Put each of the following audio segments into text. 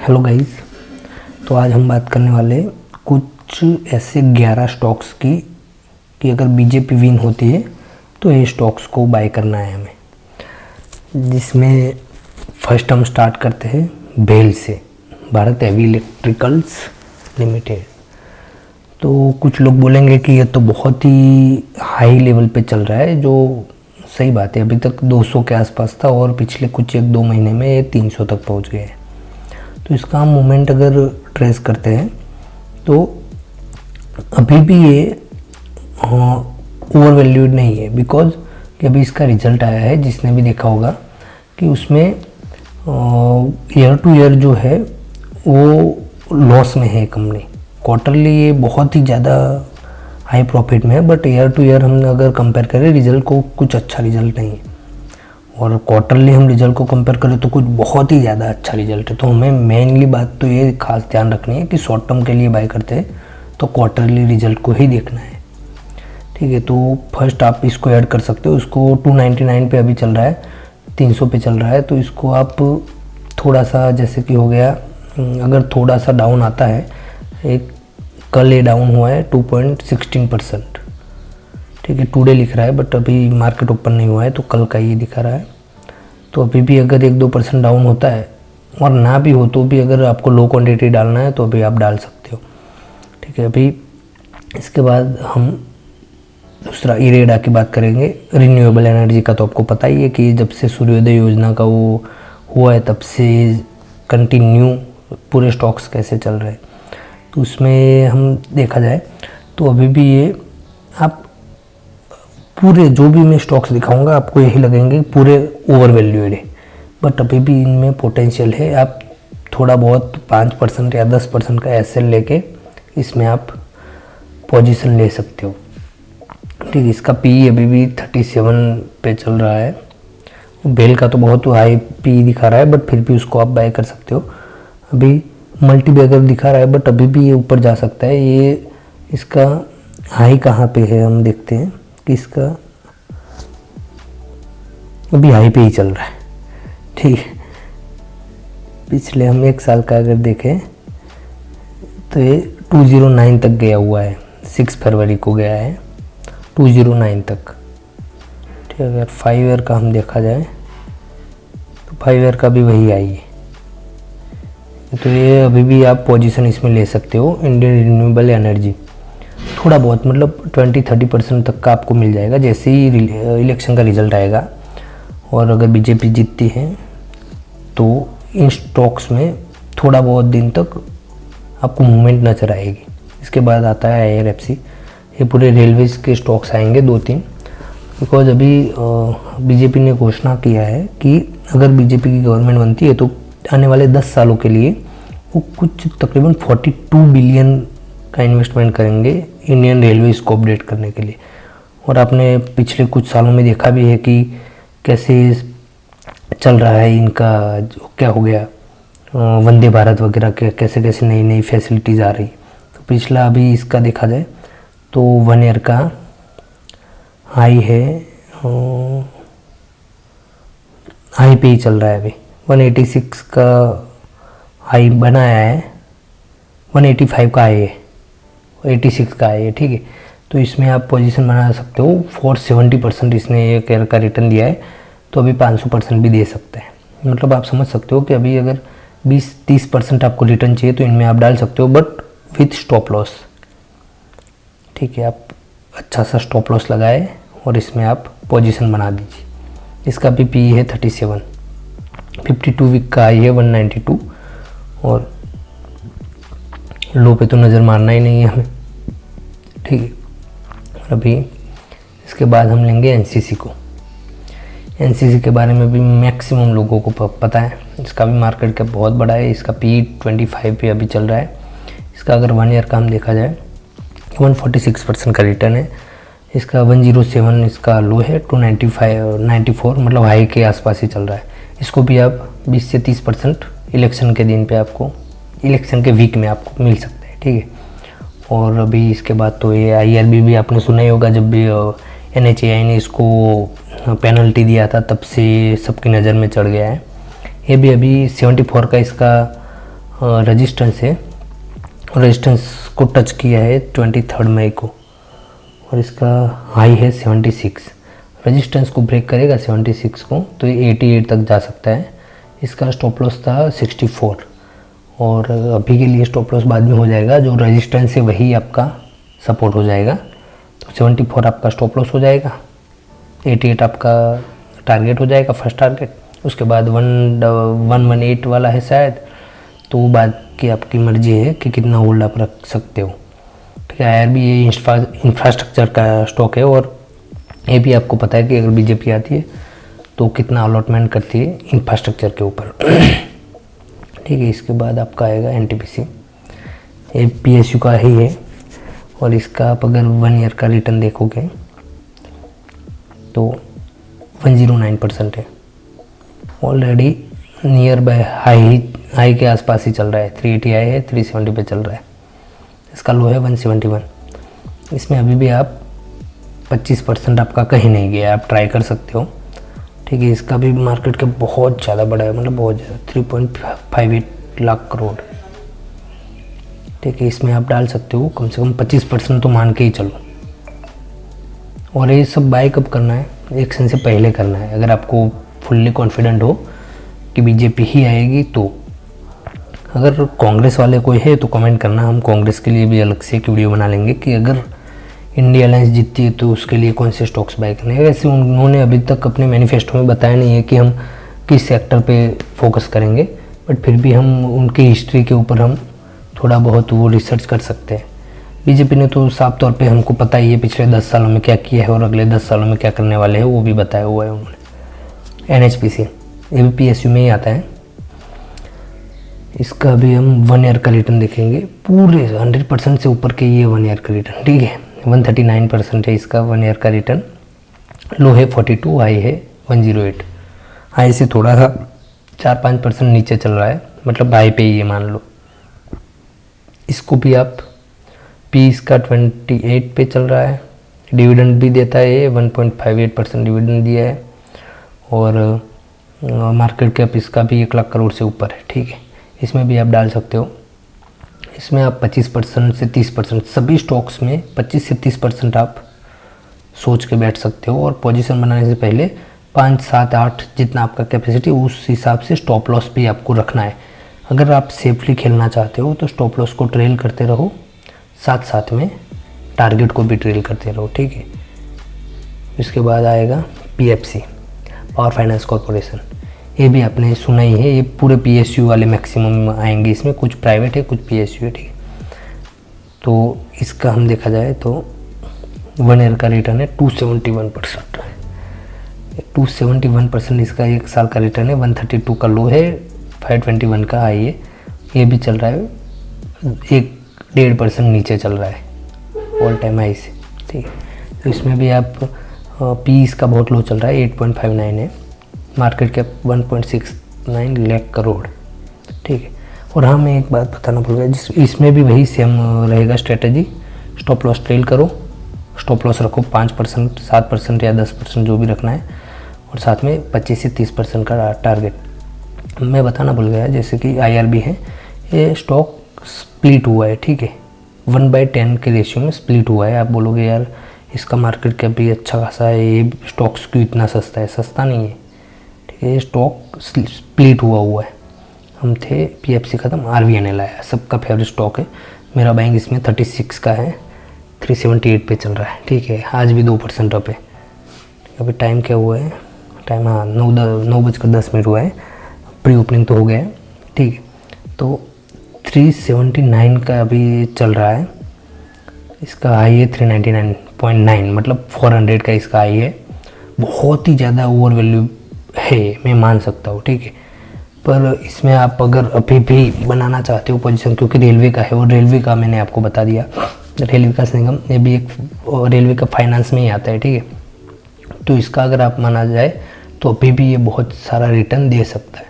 Hello guys. तो आज हम बात करने वाले कुछ ऐसे 11 स्टॉक्स की कि अगर बीजेपी विन होती है तो ये स्टॉक्स को बाय करना है हमें। जिसमें फर्स्ट हम स्टार्ट करते हैं बेल से, भारत हेवी इलेक्ट्रिकल्स लिमिटेड। तो कुछ लोग बोलेंगे कि ये तो बहुत ही हाई लेवल पे चल रहा है, जो सही बात है। अभी तक 200 के आसपास था और पिछले कुछ 1-2 महीने में ये 300 तक पहुंच गया है। तो इसका हम मूवमेंट अगर ट्रेस करते हैं तो अभी भी ये ओवर वैल्यूड नहीं है, बिकॉज कि अभी इसका रिजल्ट आया है, जिसने भी देखा होगा कि उसमें ईयर टू ईयर जो है वो लॉस में है कंपनी। क्वार्टरली ये बहुत ही ज़्यादा हाई प्रॉफिट में है, बट ईयर टू ईयर हम अगर कंपेयर करें रिजल्ट को, कुछ अच्छा रिजल्ट नहीं है। और क्वार्टरली हम रिजल्ट को कंपेयर करें तो कुछ बहुत ही ज़्यादा अच्छा रिजल्ट है। तो हमें मेनली बात तो ये खास ध्यान रखनी है कि शॉर्ट टर्म के लिए बाय करते हैं तो क्वार्टरली रिजल्ट को ही देखना है, ठीक है। तो फर्स्ट आप इसको ऐड कर सकते हो। इसको 299 पे अभी चल रहा है, 300 पे चल रहा है। तो इसको आप थोड़ा सा, जैसे कि हो गया, अगर थोड़ा सा डाउन आता है, एक कल ये डाउन हुआ है 2.16%, ठीक है। टुडे लिख रहा है बट अभी मार्केट ओपन नहीं हुआ है, तो कल का ये दिखा रहा है। तो अभी भी अगर 1-2% डाउन होता है और ना भी हो तो भी अगर आपको लो क्वांटिटी डालना है तो अभी आप डाल सकते हो, ठीक है। अभी इसके बाद हम दूसरा इरेडा की बात करेंगे। रिन्यूएबल एनर्जी का तो आपको पता ही है कि जब से सूर्योदय योजना का वो हुआ है तब से कंटिन्यू पूरे स्टॉक्स कैसे चल रहे हैं। तो उसमें हम देखा जाए तो अभी भी ये आप पूरे जो भी मैं स्टॉक्स दिखाऊंगा आपको यही लगेंगे पूरे ओवर वैल्यूड है, बट अभी भी इनमें पोटेंशियल है। आप थोड़ा बहुत 5% या 10% का एसएल लेके इसमें आप पोजीशन ले सकते हो, ठीक है। इसका पी अभी भी 37 पे चल रहा है। बेल का तो बहुत हाई पी दिखा रहा है, बट फिर भी उसको आप बाय कर सकते हो। अभी मल्टी बैगर दिखा रहा है बट अभी भी ये ऊपर जा सकता है। ये इसका हाई कहाँ पे है हम देखते हैं कि इसका अभी हाई पे ही चल रहा है, ठीक है। पिछले हम 1 साल का अगर देखें तो ये 209 तक गया हुआ है, 6 फरवरी को गया है 209 तक, ठीक है। अगर 5 ईयर का हम देखा जाए तो 5 ईयर का भी वही आई है। तो ये अभी भी आप पोजीशन इसमें ले सकते हो। इंडियन रिन्यूएबल एनर्जी थोड़ा बहुत, मतलब 20-30% तक का आपको मिल जाएगा जैसे ही इलेक्शन का रिजल्ट आएगा। और अगर बीजेपी जीतती है तो इन स्टॉक्स में थोड़ा बहुत दिन तक आपको मूवमेंट नजर आएगी। इसके बाद आता है आईआरएफसी। ये पूरे रेलवेज के स्टॉक्स आएंगे 2-3, बिकॉज अभी बीजेपी ने घोषणा किया है कि अगर बीजेपी की गवर्नमेंट बनती है तो आने वाले 10 सालों के लिए वो कुछ तकरीबन 42 बिलियन का इन्वेस्टमेंट करेंगे इंडियन रेलवेज को अपडेट करने के लिए। और आपने पिछले कुछ सालों में देखा भी है कि कैसे चल रहा है इनका, जो क्या हो गया वंदे भारत वगैरह के, कैसे कैसे नई नई फैसिलिटीज़ आ रही। तो पिछला अभी इसका देखा जाए तो 1 ईयर का हाई है, हाई पे ही चल रहा है। अभी 186 का हाई बनाया है, 185 का हाई है, 86 का है, ठीक है। तो इसमें आप पोजीशन बना सकते हो। 470% इसने एक ईयर का रिटर्न दिया है, तो अभी 500% भी दे सकते हैं। मतलब आप समझ सकते हो कि अभी अगर 20-30% आपको रिटर्न चाहिए तो इनमें आप डाल सकते हो, बट विथ स्टॉप लॉस, ठीक है। आप अच्छा सा स्टॉप लॉस लगाए और इसमें आप पोजीशन बना दीजिए। इसका भी पी है 37, 52 वीक का आई है 192, और लो पे तो नज़र मारना ही नहीं है हमें, ठीक है। अभी इसके बाद हम लेंगे एनसीसी को। एनसीसी के बारे में भी मैक्सिमम लोगों को पता है। इसका भी मार्केट कैप बहुत बड़ा है। इसका पी 25 पे अभी चल रहा है। इसका अगर 1 ईयर का हम देखा जाए 146% का रिटर्न है। इसका 107 इसका लो है, 294 मतलब हाई के आसपास ही चल रहा है। इसको भी आप 20 से 30% इलेक्शन के दिन पे आपको, इलेक्शन के वीक में आपको मिल सकता है, ठीक है। और अभी इसके बाद तो ये आईआरबी भी आपने सुना ही होगा। जब भी एनएचएआई ने इसको पेनल्टी दिया था तब से सबकी नज़र में चढ़ गया है। ये भी अभी 74 का इसका रेजिस्टेंस है, रेजिस्टेंस को टच किया है 23 मई को और इसका हाई है 76। रेजिस्टेंस को ब्रेक करेगा 76 को तो ये 88 तक जा सकता है। इसका स्टॉप लॉस था 64 और अभी के लिए स्टॉप लॉस बाद में हो जाएगा, जो रेजिस्टेंस है वही आपका सपोर्ट हो जाएगा। तो 74 आपका स्टॉप लॉस हो जाएगा, 88 आपका टारगेट हो जाएगा, फर्स्ट टारगेट। उसके बाद 118 वाला है शायद, तो वो बात की आपकी मर्जी है कि कितना होल्ड आप रख सकते हो। ठीक है, आईआरबी ये इंफ्रास्ट्रक्चर का स्टॉक है और ये भी आपको पता है कि अगर बीजेपी आती है तो कितना अलॉटमेंट करती है इंफ्रास्ट्रक्चर के ऊपर। ठीक है, इसके बाद आपका आएगा एनटीपीसी, ये पीएसयू का ही है और इसका आप अगर 1 ईयर का रिटर्न देखोगे तो 109% है, ऑलरेडी नियर बाय हाई के आसपास ही चल रहा है। 380 हाई है, 370 पे चल रहा है, इसका लो है 171। इसमें अभी भी आप 25% आपका कहीं नहीं गया, आप ट्राई कर सकते हो। ठीक है, इसका भी मार्केट का बहुत ज़्यादा बड़ा है, मतलब बहुत ज़्यादा 3.58 लाख करोड़। ठीक है, इसमें आप डाल सकते हो कम से कम 25% तो मान के ही चलो। और ये सब बाय कब करना है, इलेक्शन से पहले करना है। अगर आपको फुल्ली कॉन्फिडेंट हो कि बीजेपी ही आएगी तो। अगर कांग्रेस वाले कोई है तो कमेंट करना, हम कांग्रेस के लिए भी अलग से एक वीडियो बना लेंगे कि अगर इंडिया अलायंस जीतती है तो उसके लिए कौन से स्टॉक्स बाय करने हैं। वैसे उन्होंने अभी तक अपने मैनिफेस्टो में बताया नहीं है कि हम किस सेक्टर पे फोकस करेंगे, बट फिर भी हम उनकी हिस्ट्री के ऊपर हम थोड़ा बहुत वो रिसर्च कर सकते हैं। बीजेपी ने तो साफ तौर पे हमको पता ही है पिछले 10 सालों में क्या किया है और अगले 10 सालों में क्या करने वाले हैं, वो भी बताया हुआ है उन्होंने। एनएचपीसी ये भी पीएसयू में ही आता है, इसका भी हम 1 ईयर का रिटर्न देखेंगे, पूरे 100% से ऊपर के ये 1 ईयर का रिटर्न। ठीक है, 139% है इसका 1 ईयर का रिटर्न। लो है 42, हाई है 108। हाई से थोड़ा सा 4-5% नीचे चल रहा है, मतलब हाई पे ही ये मान लो। इसको भी आप पी इसका 28 पे चल रहा है, डिविडेंड भी देता है, 1.58% डिविडेंड दिया है और मार्केट कैप इसका भी 1 लाख करोड़ से ऊपर है। ठीक है, इसमें भी आप डाल सकते हो। इसमें आप 25% से 30%, सभी स्टॉक्स में 25 से 30% आप सोच के बैठ सकते हो और पोजीशन बनाने से पहले 5, 7, 8 जितना आपका कैपेसिटी उस हिसाब से स्टॉप लॉस भी आपको रखना है। अगर आप सेफली खेलना चाहते हो तो स्टॉप लॉस को ट्रेल करते रहो, साथ साथ में टारगेट को भी ट्रेल करते रहो। ठीक है, इसके बाद आएगा पीएफसी, पावर फाइनेंस कॉरपोरेशन। ये भी आपने सुना ही है, ये पूरे पीएसयू वाले मैक्सिमम आएंगे, इसमें कुछ प्राइवेट है कुछ पीएसयू है। ठीक है, तो इसका हम देखा जाए तो 1 ईयर का रिटर्न है 271%। 271% इसका 1 साल का रिटर्न है। 132 का लो है, 521 का हाई है। ये भी चल रहा है 1-1.5% नीचे चल रहा है ऑल टाइम हाई से। ठीक है, तो इसमें भी आप पी इसका बहुत लो चल रहा है, 8.59 है, मार्केट कैप 1.69 लाख करोड़। ठीक है, और हाँ मैं एक बात बताना भूल गया, इसमें भी वही सेम रहेगा स्ट्रेटजी, स्टॉप लॉस ट्रेल करो, स्टॉप लॉस रखो 5%, 7% या 10% जो भी रखना है, और साथ में 25 से 30% का टारगेट। मैं बताना भूल गया, जैसे कि आईआरबी है, ये स्टॉक स्प्लिट हुआ है। ठीक है, 1/10 के रेशियो में स्प्लिट हुआ है। आप बोलोगे यार इसका मार्केट कैप भी अच्छा खासा है, ये स्टॉक्स क्यों इतना सस्ता है? सस्ता नहीं है, ठीक है, ये स्टॉक स्प्लिट हुआ है। हम थे पीएफसी ख़त्म, आरवीएनएल आया, सबका फेवरेट स्टॉक है। मेरा बाइंग इसमें 36 का है, 378 पे चल रहा है। ठीक है, आज भी 2% अप है। अभी टाइम क्या हुआ है? टाइम हाँ 9:10 हुआ है, प्री ओपनिंग तो हो गया है। ठीक है, तो 379 का अभी चल रहा है, इसका हाई है 399.9, मतलब 400 का इसका हाई है। बहुत ही ज़्यादा ओवर वैल्यू है, मैं मान सकता हूँ। ठीक है, पर इसमें आप अगर अभी भी बनाना चाहते हो पोजीशन, क्योंकि रेलवे का है, और रेलवे का मैंने आपको बता दिया, रेलवे विकास निगम ये भी एक रेलवे का फाइनेंस में ही आता है। ठीक है, तो इसका अगर आप माना जाए तो अभी भी ये बहुत सारा रिटर्न दे सकता है,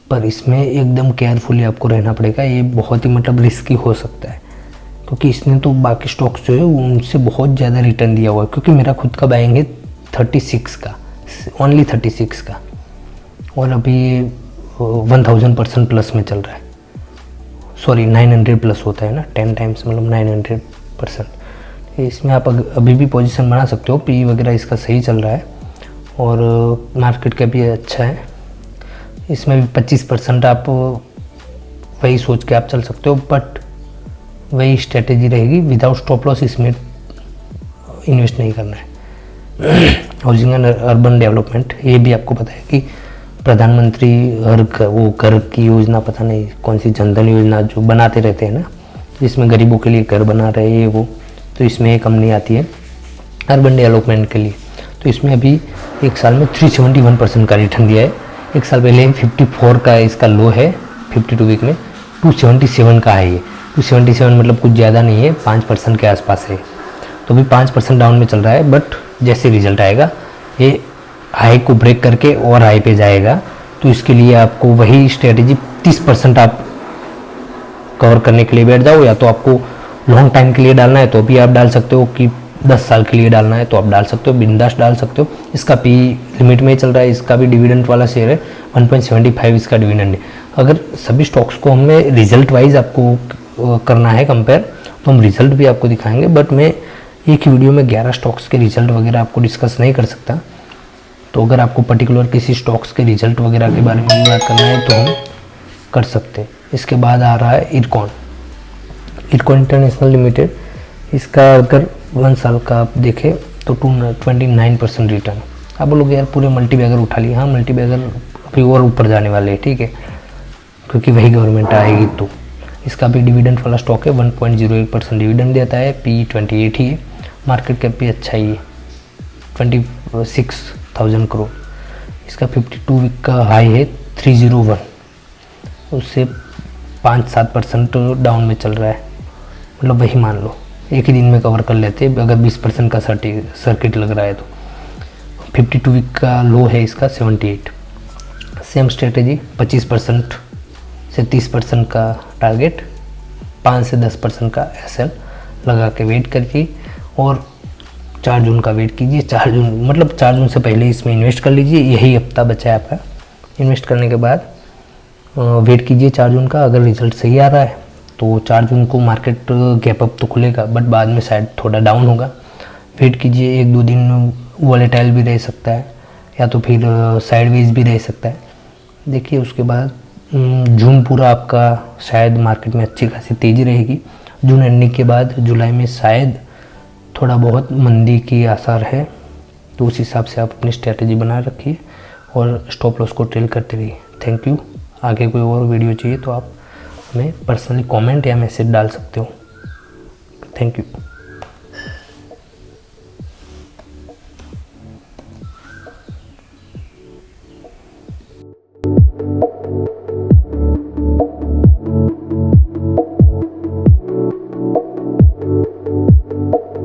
पर इसमें एकदम केयरफुली आपको रहना पड़ेगा। ये बहुत ही मतलब रिस्की हो सकता है, क्योंकि इसने तो बाकी स्टॉक्स जो है उनसे बहुत ज़्यादा रिटर्न दिया हुआ है। क्योंकि मेरा खुद का बाइंग है 36 का, ओनली 36 का, और अभी 1000% प्लस में चल रहा है। सॉरी 900 प्लस होता है ना, 10 टाइम्स मतलब 900%। इसमें आप अभी भी पोजीशन बना सकते हो। पी वगैरह इसका सही चल रहा है और मार्केट कैप भी अच्छा है। इसमें भी 25% आप वही सोच के आप चल सकते हो, बट वही स्ट्रेटेजी रहेगी, विदाउट स्टॉप लॉस इसमें इन्वेस्ट नहीं करना है। हाउसिंग एंड अर्बन डेवलपमेंट, ये भी आपको पता है कि प्रधानमंत्री वो घर की योजना, पता नहीं कौन सी जनधन योजना जो बनाते रहते हैं ना, जिसमें गरीबों के लिए घर बना रहे हैं वो, तो इसमें एक कंपनी आती है अर्बन डेवलपमेंट के लिए। तो इसमें अभी एक साल में 371% का रिटर्न दिया है। एक साल पहले 54 का इसका लो है, 52 वीक में 277 का है। ये 277 मतलब कुछ ज़्यादा नहीं है, 5% के आसपास है। तो अभी 5% डाउन में चल रहा है, बट जैसे रिजल्ट आएगा ये हाई को ब्रेक करके और हाई पे जाएगा। तो इसके लिए आपको वही स्ट्रेटेजी 30% आप कवर करने के लिए बैठ जाओ, या तो आपको लॉन्ग टाइम के लिए डालना है तो भी आप डाल सकते हो, कि 10 साल के लिए डालना है तो आप डाल सकते हो, बिंदास डाल सकते हो। इसका पी लिमिट में ही चल रहा है, इसका भी डिविडेंड वाला शेयर है, 1.75 इसका डिविडेंड है। अगर सभी स्टॉक्स को हमें रिजल्ट वाइज आपको करना है कंपेयर, तो हम रिजल्ट भी आपको दिखाएंगे, बट मैं एक ही वीडियो में 11 स्टॉक्स के रिजल्ट वगैरह आपको डिस्कस नहीं कर सकता। तो अगर आपको पर्टिकुलर किसी स्टॉक्स के रिजल्ट वगैरह के बारे में बात करना है तो हम कर सकते हैं। इसके बाद आ रहा है इरकॉन इंटरनेशनल लिमिटेड। इसका अगर 1 साल का आप देखें तो 29% रिटर्न। आप बोलोगे यार पूरे मल्टी बैगर उठा लिए। हाँ, मल्टी बैगर अभी और ऊपर जाने वाले हैं, ठीक है, क्योंकि वही गवर्नमेंट आएगी। तो इसका भी डिविडेंड वाला स्टॉक है, 1.08% डिविडेंड देता है, पी 28 ही है, मार्केट कैप भी अच्छा ही है, 26,000 करोड़। इसका 52 वीक का हाई है 301, उससे 5-7% डाउन में चल रहा है, मतलब वही मान लो एक ही दिन में कवर कर लेते हैं अगर 20% का सर्किट लग रहा है तो। 52 वीक का लो है इसका 78। सेम स्ट्रेटेजी, 25% से 30% का टारगेट, 5 से 10% का एसएल लगा के वेट करिए और 4 जून का वेट कीजिए। 4 जून मतलब 4 जून से पहले इसमें इन्वेस्ट कर लीजिए। यही हफ्ता बचा है आपका। इन्वेस्ट करने के बाद वेट कीजिए 4 जून का। अगर रिजल्ट सही आ रहा है तो 4 जून को मार्केट गैप अप तो खुलेगा, बट बाद में शायद थोड़ा डाउन होगा। वेट कीजिए, 1-2 दिन वॉलेटाइल भी रह सकता है, या तो फिर साइडवेज भी रह सकता है। देखिए उसके बाद जून पूरा आपका शायद मार्केट में अच्छी खासी तेज़ी रहेगी। जून एंडिंग के बाद जुलाई में शायद थोड़ा बहुत मंदी की आसार है, तो उस हिसाब से आप अपनी स्ट्रेटजी बना रखिए और स्टॉप लॉस को ट्रेल करते रहिए। Thank you. आगे कोई और वीडियो चाहिए तो आप हमें पर्सनली कमेंट या मैसेज डाल सकते हो। Thank you.